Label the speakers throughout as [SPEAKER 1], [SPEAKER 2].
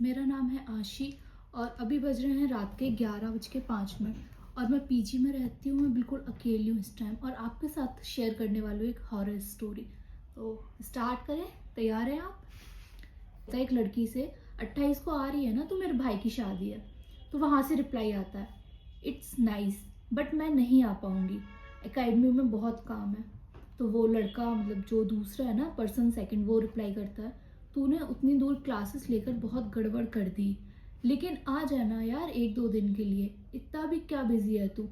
[SPEAKER 1] मेरा नाम है आशी और अभी बज रहे हैं रात के 11:05 और मैं पीजी में रहती हूँ। मैं बिल्कुल अकेली हूँ इस टाइम और आपके साथ शेयर करने वाली हूँ एक हॉरर स्टोरी। तो स्टार्ट करें, तैयार हैं आप? तो एक लड़की से 28 को आ रही है ना, तो मेरे भाई की शादी है। तो वहाँ से रिप्लाई आता है, इट्स नाइस बट मैं नहीं आ पाऊँगी, एकेडमी में बहुत काम है। तो वो लड़का, मतलब जो दूसरा है ना, पर्सन सेकंड, वो रिप्लाई करता है, तूने उतनी दूर क्लासेस लेकर बहुत गड़बड़ कर दी, लेकिन आ जाना यार एक दो दिन के लिए, इतना भी क्या बिजी है तू।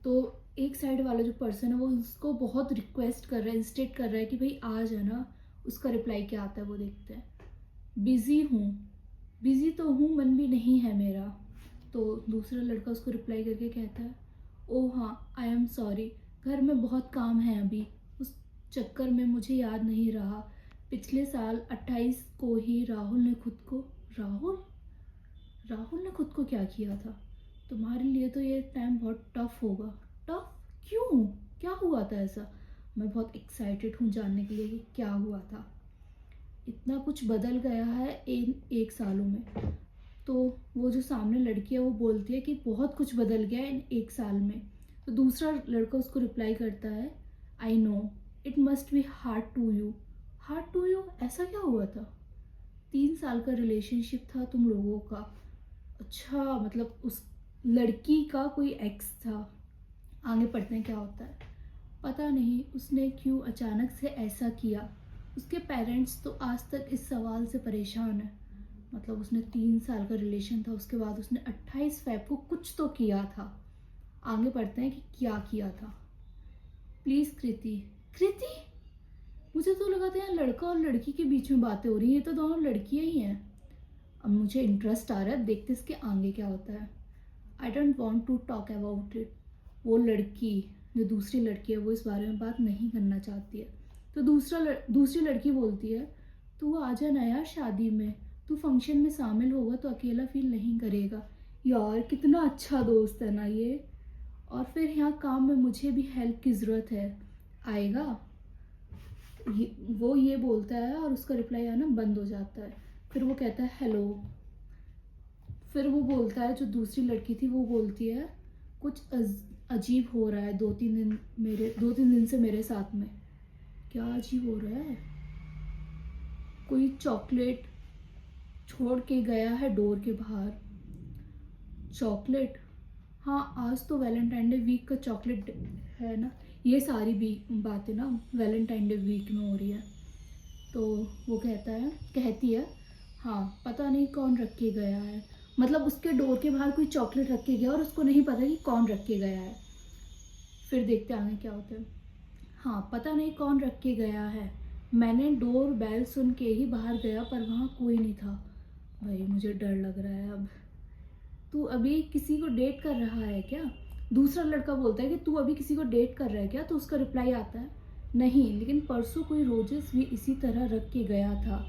[SPEAKER 1] तो एक साइड वाला जो पर्सन है वो उसको बहुत रिक्वेस्ट कर रहा है, इंस्टेट कर रहा है कि भाई आ जाना। उसका रिप्लाई क्या आता है वो देखते हैं। बिजी हूँ, बिजी तो हूँ, मन भी नहीं है मेरा। तो दूसरा लड़का उसको रिप्लाई करके कहता है, ओह हाँ आई एम सॉरी, घर में बहुत काम है अभी, उस चक्कर में मुझे याद नहीं रहा। पिछले साल 28 को ही राहुल ने खुद को क्या किया था? तुम्हारे लिए तो ये टाइम बहुत टफ होगा। टफ क्यों? क्या हुआ था ऐसा? मैं बहुत एक्साइटेड हूँ जानने के लिए कि क्या हुआ था। इतना कुछ बदल गया है इन 1 सालों में। तो वो जो सामने लड़की है वो बोलती है कि बहुत कुछ बदल गया इन 1 साल में। तो दूसरा लड़का उसको रिप्लाई करता है, I know it must be hard to you. Hard to you? ऐसा क्या हुआ था? 3 साल का रिलेशनशिप था तुम लोगों का। अच्छा, मतलब उस लड़की का कोई एक्स था। आगे पढ़ते हैं क्या होता है। पता नहीं उसने क्यों अचानक से ऐसा किया। उसके पेरेंट्स तो आज तक इस सवाल से परेशान है। मतलब उसने 3 साल का रिलेशन था, उसके बाद उसने 28 फेब को कुछ तो किया था। आगे पढ़ते हैं कि क्या किया था। प्लीज कृति। कृति? मुझे तो लगा था यहाँ लड़का और लड़की के बीच में बातें हो रही हैं, ये तो दोनों लड़कियां ही हैं। अब मुझे इंटरेस्ट आ रहा है, देखते इसके आगे क्या होता है। I don't want to talk about it. वो लड़की, जो दूसरी लड़की है, वो इस बारे में बात नहीं करना चाहती है। तो दूसरी लड़की बोलती है, तू आ जा ना यार शादी में, तू फंक्शन में शामिल होगा तो अकेला फील नहीं करेगा। यार कितना अच्छा दोस्त है ना ये। और फिर यहाँ काम में मुझे भी हेल्प की ज़रूरत है, आएगा? वो ये बोलता है और उसका रिप्लाई आना बंद हो जाता है। फिर वो कहता है हेलो। फिर वो बोलता है, जो दूसरी लड़की थी वो बोलती है, कुछ अजीब हो रहा है 2-3 दिन से मेरे साथ में। क्या अजीब हो रहा है? कोई चॉकलेट छोड़ के गया है डोर के बाहर। चॉकलेट? हाँ, आज तो वैलेंटाइन डे वीक का चॉकलेट है ना। ये सारी भी बातें ना वैलेंटाइन डे वीक में हो रही है। तो वो कहती है, हाँ पता नहीं कौन रख के गया है। मतलब उसके डोर के बाहर कोई चॉकलेट रख के गया और उसको नहीं पता कि कौन रख के गया है। फिर देखते आगे क्या होता है। हाँ, पता नहीं कौन रख के गया है, मैंने डोर बेल सुन के ही बाहर गया पर वहाँ कोई नहीं था। भाई मुझे डर लग रहा है अब। तू अभी किसी को डेट कर रहा है क्या? दूसरा लड़का बोलता है कि तू अभी किसी को डेट कर रहा है क्या? तो उसका रिप्लाई आता है, नहीं, लेकिन परसों कोई रोजेस भी इसी तरह रख के गया था।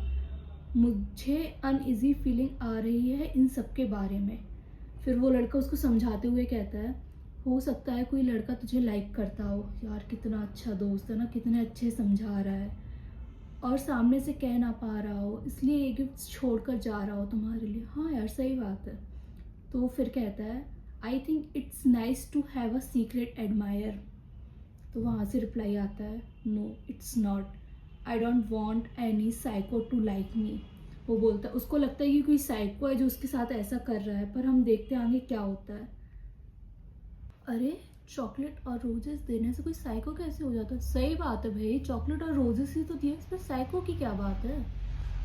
[SPEAKER 1] मुझे अनइजी फीलिंग आ रही है इन सब के बारे में। फिर वो लड़का उसको समझाते हुए कहता है, हो सकता है कोई लड़का तुझे लाइक करता हो। यार कितना अच्छा दोस्त है ना, कितने अच्छे समझा रहा है। और सामने से कह ना पा रहा हो, इसलिए ये गिफ्ट छोड़कर जा रहा हो तुम्हारे लिए। हाँ यार सही बात है। तो वो फिर कहता है, I think it's nice to have a secret admire. तो वहाँ से रिप्लाई आता है, no it's not, I don't want any psycho to like me. वो बोलता है, उसको लगता है कि कोई साइको है जो उसके साथ ऐसा कर रहा है, पर हम देखते हैं आगे क्या होता है। अरे, चॉकलेट और रोजेस देने से कोई साइको कैसे हो जाता है? सही बात है भाई, चॉकलेट और रोजेस ही तो दिए, इस पर साइको की क्या बात है।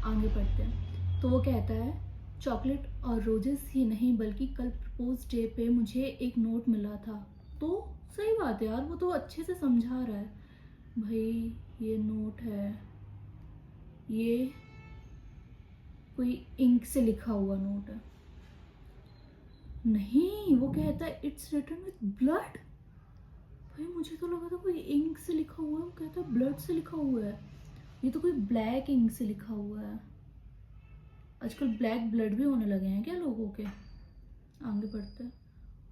[SPEAKER 1] आगे बढ़ते हैं। तो वो कहता है, चॉकलेट और रोजेस ही नहीं बल्कि कल प्रपोज डे पे मुझे एक नोट मिला था। तो सही बात है यार, वो तो अच्छे से समझा रहा है। भाई ये नोट है, ये कोई इंक से लिखा हुआ नोट है। नहीं, वो कहता है इट्स रिटन विथ ब्लड। भाई मुझे तो लगा था कोई इंक से लिखा हुआ है, वो कहता है ब्लड से लिखा हुआ है। ये तो कोई ब्लैक इंक से लिखा हुआ है। आजकल ब्लैक ब्लड भी होने लगे हैं क्या लोगों के? आगे बढ़ते हैं।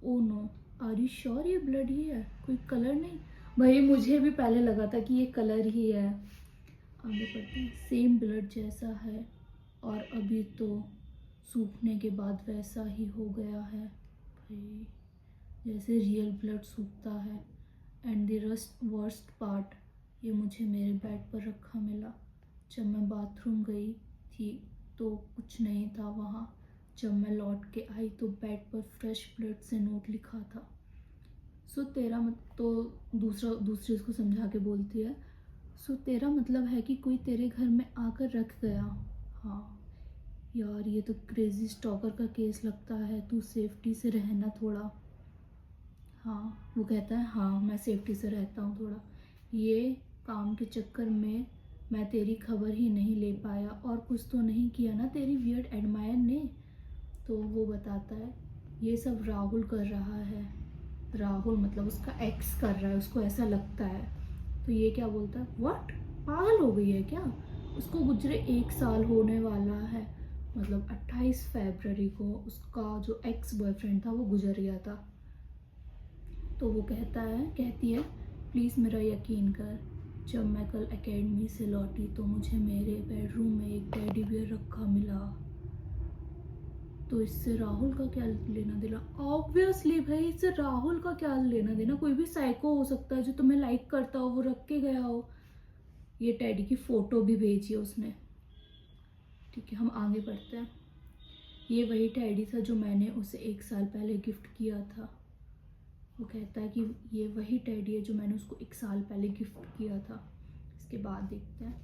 [SPEAKER 1] Oh no, are you sure ये ब्लड ही है, कोई कलर नहीं? भाई मुझे भी पहले लगा था कि ये कलर ही है। आगे बढ़ते हैं। सेम ब्लड जैसा है और अभी तो सूखने के बाद वैसा ही हो गया है भाई, जैसे रियल ब्लड सूखता है। एंड द वर्स्ट पार्ट, ये मुझे मेरे बेड पर रखा मिला। जब मैं बाथरूम गई थी तो कुछ नहीं था वहाँ। जब मैं लौट के आई तो बेड पर फ्रेश ब्लड से नोट लिखा था। सो तेरा मत तो दूसरे उसको समझा के बोलती है, सो तेरा मतलब है कि कोई तेरे घर में आकर रख गया। हाँ यार, ये तो क्रेजी स्टॉकर का केस लगता है, तू सेफ्टी से रहना थोड़ा। हाँ, वो कहता है हाँ मैं सेफ्टी से रहता हूँ थोड़ा, ये काम के चक्कर में मैं तेरी खबर ही नहीं ले पाया। और कुछ तो नहीं किया ना तेरी वियर्ड एडमायर ने? तो वो बताता है ये सब राहुल कर रहा है। राहुल मतलब उसका एक्स कर रहा है, उसको ऐसा लगता है। तो ये क्या बोलता है, व्हाट, पागल हो गई है क्या? उसको गुजरे 1 साल होने वाला है, मतलब 28 फरवरी को उसका जो एक्स बॉयफ्रेंड था वो गुजर गया था। तो वो कहती है प्लीज़ मेरा यकीन कर, जब मैं कल एकेडमी से लौटी तो मुझे मेरे बेडरूम में एक टेडी बियर रखा मिला। तो इससे राहुल का क्या लेना देना? ऑब्वियसली भाई, इससे राहुल का क्या लेना देना? कोई भी साइको हो सकता है जो तुम्हें लाइक करता हो, वो रख के गया हो। ये टेडी की फ़ोटो भी भेजी है उसने। ठीक है, हम आगे बढ़ते हैं। ये वही टेडी था जो मैंने उसे 1 साल पहले गिफ्ट किया था। वो कहता है कि ये वही टेडी है जो मैंने उसको 1 साल पहले गिफ्ट किया था। इसके बाद देखते हैं,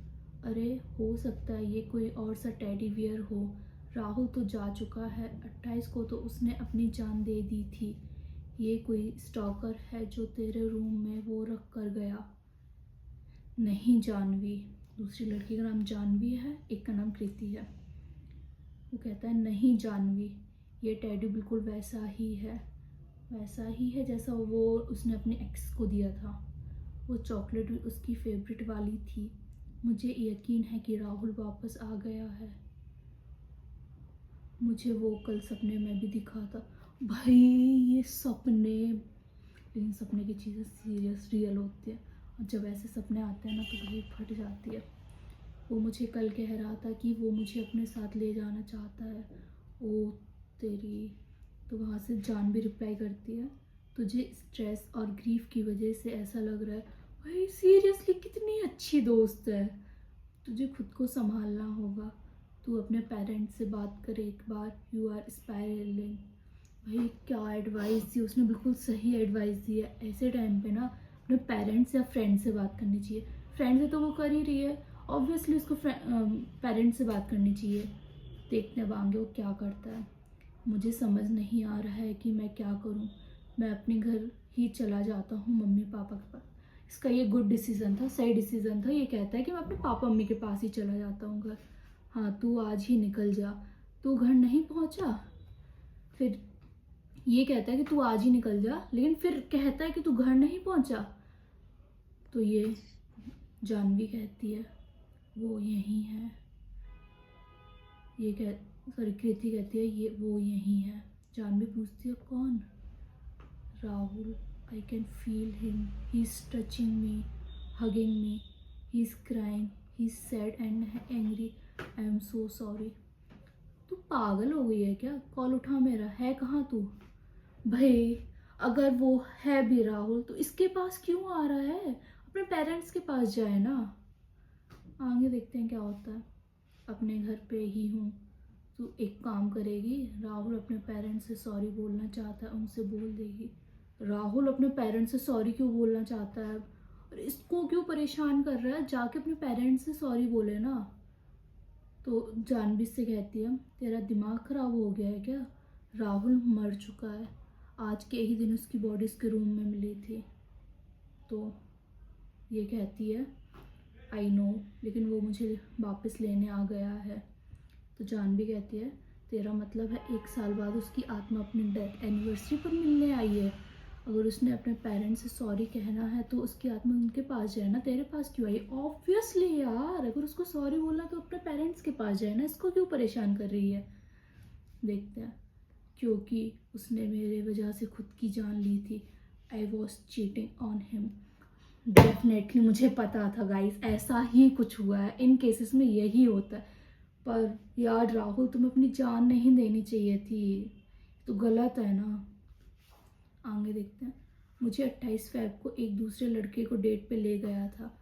[SPEAKER 1] अरे हो सकता है ये कोई और सा टेडी बियर हो। राहुल तो जा चुका है, 28 को तो उसने अपनी जान दे दी थी। ये कोई स्टॉकर है जो तेरे रूम में वो रख कर गया। नहीं जानवी, दूसरी लड़की का नाम जानवी है, एक का नाम कृति है। वो कहता है नहीं जानवी, ये टेडी बिल्कुल वैसा ही है जैसा वो उसने अपने एक्स को दिया था। वो चॉकलेट भी उसकी फेवरेट वाली थी। मुझे यकीन है कि राहुल वापस आ गया है। मुझे वो कल सपने में भी दिखा था। भाई ये सपने, लेकिन सपने की चीज़ें सीरियस रियल होती है, और जब ऐसे सपने आते हैं ना तो भाई फट जाती है। वो मुझे कल कह रहा था कि वो मुझे अपने साथ ले जाना चाहता है। ओ तेरी। तो वहाँ से जानवी रिप्लाई करती है, तुझे स्ट्रेस और ग्रीफ की वजह से ऐसा लग रहा है। भाई सीरियसली कितनी अच्छी दोस्त है। तुझे खुद को संभालना होगा, तू अपने पेरेंट्स से बात कर एक बार, यू आर स्पायरलिंग। भाई क्या एडवाइस दी उसने, बिल्कुल सही एडवाइस दी है। ऐसे टाइम पे ना अपने पेरेंट्स या फ्रेंड से बात करनी चाहिए। फ्रेंड से तो वो कर ही रही है, ऑब्वियसली उसको पेरेंट्स से बात करनी चाहिए। देखते हैं आगे वो क्या करता है। मुझे समझ नहीं आ रहा है कि मैं क्या करूं। मैं अपने घर ही चला जाता हूं मम्मी पापा के पास। इसका ये गुड डिसीज़न था, सही डिसीज़न था। ये कहता है कि मैं अपने पापा मम्मी के पास ही चला जाता हूँ घर। हाँ तू आज ही निकल जा। तू घर नहीं पहुँचा, फिर ये कहता है कि तू आज ही निकल जा, लेकिन फिर कहता है कि तू घर नहीं पहुँचा। तो ये जानवी कहती है वो यहीं है। कृति कहती है ये वो यहीं है। जानवी पूछती है कौन? Rahul. I can feel him, he is touching me, hugging me, he is crying, he is sad and angry, I am so sorry. तू पागल हो गई है क्या? कॉल उठा मेरा, है कहाँ तू? भाई अगर वो है भी राहुल तो इसके पास क्यों आ रहा है? अपने पेरेंट्स के पास जाए ना। आगे देखते हैं क्या होता है। अपने घर पे ही हूँ, तू एक काम करेगी, राहुल अपने पेरेंट्स से सॉरी बोलना चाहता है, उनसे बोल देगी। राहुल अपने पेरेंट्स से सॉरी क्यों बोलना चाहता है और इसको क्यों परेशान कर रहा है? जाके अपने पेरेंट्स से सॉरी बोले ना। तो जानवी से कहती है तेरा दिमाग खराब हो गया है क्या? राहुल मर चुका है, आज के ही दिन उसकी बॉडी उसके रूम में मिली थी। तो ये कहती है आई नो, लेकिन वो मुझे वापस लेने आ गया है। तो जानवी कहती है तेरा मतलब है 1 साल बाद उसकी आत्मा अपनी डेथ एनिवर्सरी पर मिलने आई है? अगर उसने अपने पेरेंट्स से सॉरी कहना है तो उसकी आत्मा उनके पास जाए ना, तेरे पास क्यों आई? ऑब्वियसली यार, अगर उसको सॉरी बोलना तो अपने पेरेंट्स के पास जाए ना, इसको क्यों परेशान कर रही है? देखते हैं। क्योंकि उसने मेरे वजह से खुद की जान ली थी। I was cheating on him. Definitely मुझे पता था गाइस, ऐसा ही कुछ हुआ है। इन केसेस में यही होता है। पर यार राहुल, तुम्हें अपनी जान नहीं देनी चाहिए थी, तो गलत है ना। आगे देखते हैं। मुझे 28 फ़रवरी को एक दूसरे लड़के को डेट पे ले गया था।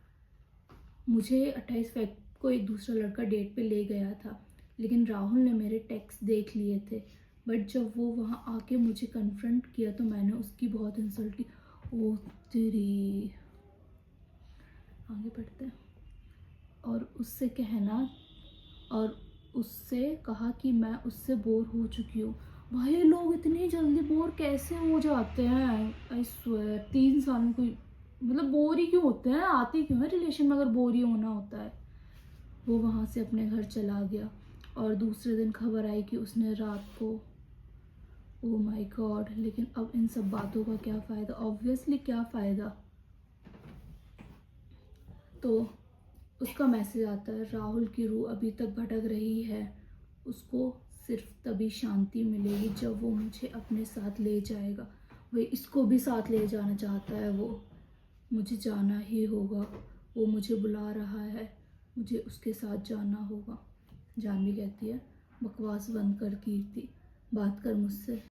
[SPEAKER 1] मुझे 28 फ़रवरी को एक दूसरा लड़का डेट पे ले गया था, लेकिन राहुल ने मेरे टेक्स्ट देख लिए थे। बट जब वो वहाँ आके मुझे कन्फ्रंट किया तो मैंने उसकी बहुत इंसल्ट की। ओ तेरी। आगे बढ़ते हैं। और उससे कहना और उससे कहा कि मैं उससे बोर हो चुकी हूँ। भाई ये लोग इतनी जल्दी बोर कैसे हो जाते हैं? आई स्वेयर 3 साल में कोई मतलब बोर ही क्यों होते हैं? आते क्यों है रिलेशन में अगर बोर ही होना होता है? वो वहाँ से अपने घर चला गया और दूसरे दिन खबर आई कि उसने रात को, ओ माय गॉड। लेकिन अब इन सब बातों का क्या फ़ायदा? ऑब्वियसली क्या फ़ायदा। तो उसका मैसेज आता है, राहुल की रूह अभी तक भटक रही है, उसको सिर्फ तभी शांति मिलेगी जब वो मुझे अपने साथ ले जाएगा। वही इसको भी साथ ले जाना चाहता है वो। मुझे जाना ही होगा, वो मुझे बुला रहा है, मुझे उसके साथ जाना होगा। जानवी कहती है, बकवास बंद कर कीर्ति, बात कर मुझसे।